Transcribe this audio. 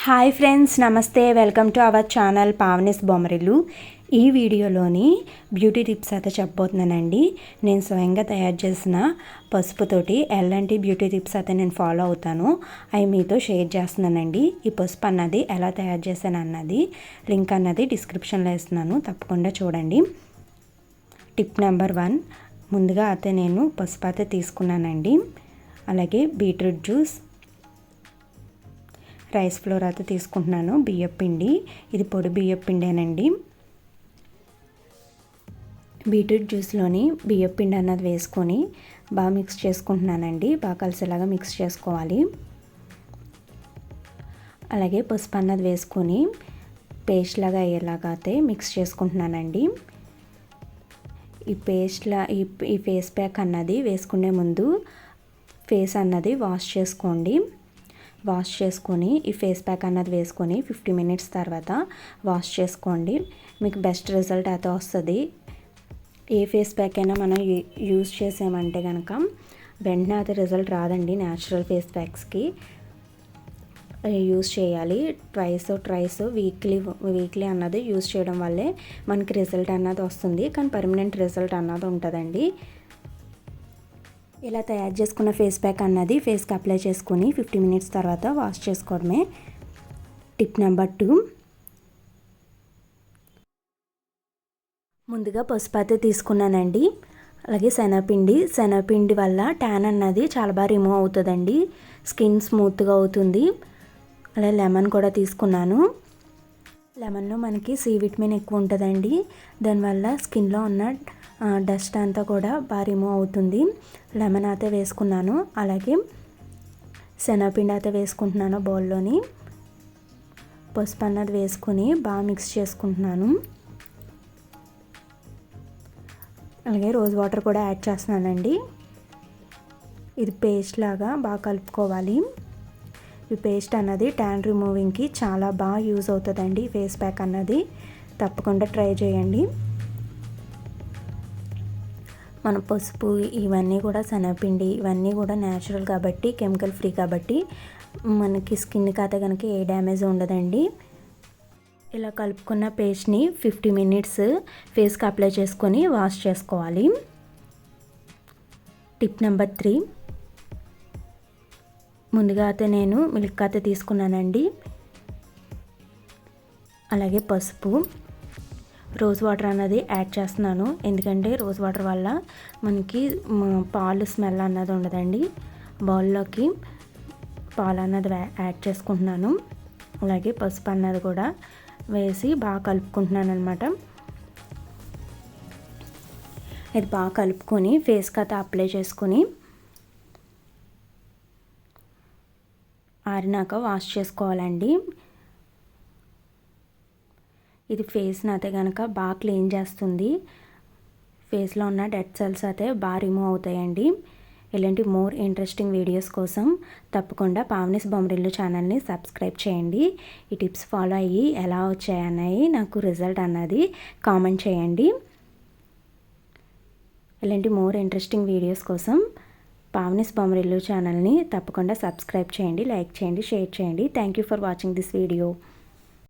Hi friends, నమస్తే. Welcome to our channel Pavani's Bommarillu. ఈ వీడియోలోని బ్యూటీ టిప్స్ అయితే చెప్పబోతున్నానండి. నేను స్వయంగా తయారు చేసిన పసుపుతోటి ఎలాంటి బ్యూటీ టిప్స్ అయితే నేను ఫాలో అవుతాను అవి మీతో షేర్ చేస్తున్నానండి. ఈ పసుపు అన్నది ఎలా తయారు చేశాను అన్నది లింక్ అన్నది డిస్క్రిప్షన్లో ఇస్తున్నాను, తప్పకుండా చూడండి. టిప్ నెంబర్ 1, ముందుగా అయితే నేను పసుపు అయితే తీసుకున్నానండి. అలాగే బీట్రూట్ జ్యూస్, రైస్ ఫ్లోర్ అయితే తీసుకుంటున్నాను, బియ్యం పిండి, ఇది పొడి బియ్యం పిండేనండి. బీట్రూట్ జ్యూస్లోని బియ్యం పిండి అన్నది వేసుకొని బాగా మిక్స్ చేసుకుంటున్నానండి. బాగా కలిసేలాగా మిక్స్ చేసుకోవాలి. అలాగే పసుపు అన్నది వేసుకొని పేస్ట్ లాగా అయ్యేలాగా అయితే మిక్స్ చేసుకుంటున్నానండి. ఈ ఫేస్ ప్యాక్ అన్నది వేసుకునే ముందు ఫేస్ అన్నది వాష్ చేసుకోండి. వాష్ చేసుకొని ఈ ఫేస్ ప్యాక్ అన్నది వేసుకొని 50 మినిట్స్ తర్వాత వాష్ చేసుకోండి. మీకు బెస్ట్ రిజల్ట్ అయితే వస్తుంది. ఏ ఫేస్ ప్యాక్ అయినా మనం యూజ్ చేసామంటే కనుక వెంటనే అయితే రిజల్ట్ రాదండి. న్యాచురల్ ఫేస్ ప్యాక్స్కి యూజ్ చేయాలి. ట్రైస్ వీక్లీ అన్నది యూజ్ చేయడం వల్లే మనకి రిజల్ట్ అన్నది వస్తుంది. కానీ పర్మనెంట్ రిజల్ట్ అన్నది ఉంటుందండి. ఇలా తయారు చేసుకున్న ఫేస్ ప్యాక్ అన్నది ఫేస్కి అప్లై చేసుకొని 50 మినిట్స్ తర్వాత వాష్ చేసుకోవడమే. టిప్ నెంబర్ 2, ముందుగా పసుపు అయితే తీసుకున్నానండి. అలాగే శనగపిండి వల్ల ట్యాన్ అన్నది చాలా బాగా రిమూవ్ అవుతుందండి. స్కిన్ స్మూత్గా అవుతుంది. అలాగే లెమన్ కూడా తీసుకున్నాను. లెమన్లో మనకి సి విటమిన్ ఎక్కువ ఉంటుందండి. దానివల్ల స్కిన్లో ఉన్న డస్ట్ అంతా కూడా బాగా రిమూవ్ అవుతుంది. లెమన్ అయితే వేసుకున్నాను. అలాగే శనగపిండి అయితే వేసుకుంటున్నాను బౌల్లోని. పసుపు అన్నది వేసుకొని బాగా మిక్స్ చేసుకుంటున్నాను. అలాగే రోజ్ వాటర్ కూడా యాడ్ చేస్తున్నానండి. ఇది పేస్ట్ లాగా బాగా కలుపుకోవాలి. ఈ పేస్ట్ అన్నది ట్యాన్ రిమూవింగ్కి చాలా బాగా యూజ్ అవుతుందండి. ఫేస్ ప్యాక్ అన్నది తప్పకుండా ట్రై చేయండి. మన పసుపు ఇవన్నీ కూడా శనగపిండి ఇవన్నీ కూడా న్యాచురల్ కాబట్టి, కెమికల్ ఫ్రీ కాబట్టి మనకి స్కిన్కి అయితే కనుక ఏ డ్యామేజ్ ఉండదండి. ఇలా కలుపుకున్న పేస్ట్ని 50 మినిట్స్ ఫేస్కి అప్లై చేసుకొని వాష్ చేసుకోవాలి. టిప్ నెంబర్ 3, ముందుగా అయితే నేను మిల్క్ అయితే తీసుకున్నానండి. అలాగే పసుపు, రోజ్ వాటర్ అన్నది యాడ్ చేస్తున్నాను. ఎందుకంటే రోజ్ వాటర్ వల్ల మనకి పాలు స్మెల్ అన్నది ఉండదండి. బౌల్లోకి పాలు అన్నది యాడ్ చేసుకుంటున్నాను. అలాగే పసుపు అన్నది కూడా వేసి బాగా కలుపుకుంటున్నాను అనమాట. ఇది బాగా కలుపుకొని ఫేస్కి అయితే అప్లై చేసుకొని ఆరినాక వాష్ చేసుకోవాలండి. ఇది ఫేస్ని అయితే కనుక బాగా క్లీన్ చేస్తుంది. ఫేస్లో ఉన్న డెడ్ సెల్స్ అయితే బాగా రిమూవ్ అవుతాయండి. ఇలాంటి మోర్ ఇంట్రెస్టింగ్ వీడియోస్ కోసం తప్పకుండా పావనిస్ బొమ్మరిల్లు ఛానల్ని సబ్స్క్రైబ్ చేయండి. ఈ టిప్స్ ఫాలో అయ్యి ఎలా వచ్చాయన్నాయి నాకు రిజల్ట్ అన్నది కామెంట్ చేయండి. ఇలాంటి మోర్ ఇంట్రెస్టింగ్ వీడియోస్ కోసం పావనిస్ బొమ్మరిల్లు ఛానల్ని తప్పకుండా సబ్స్క్రైబ్ చేయండి, లైక్ చేయండి, షేర్ చేయండి. Thank you for watching this video.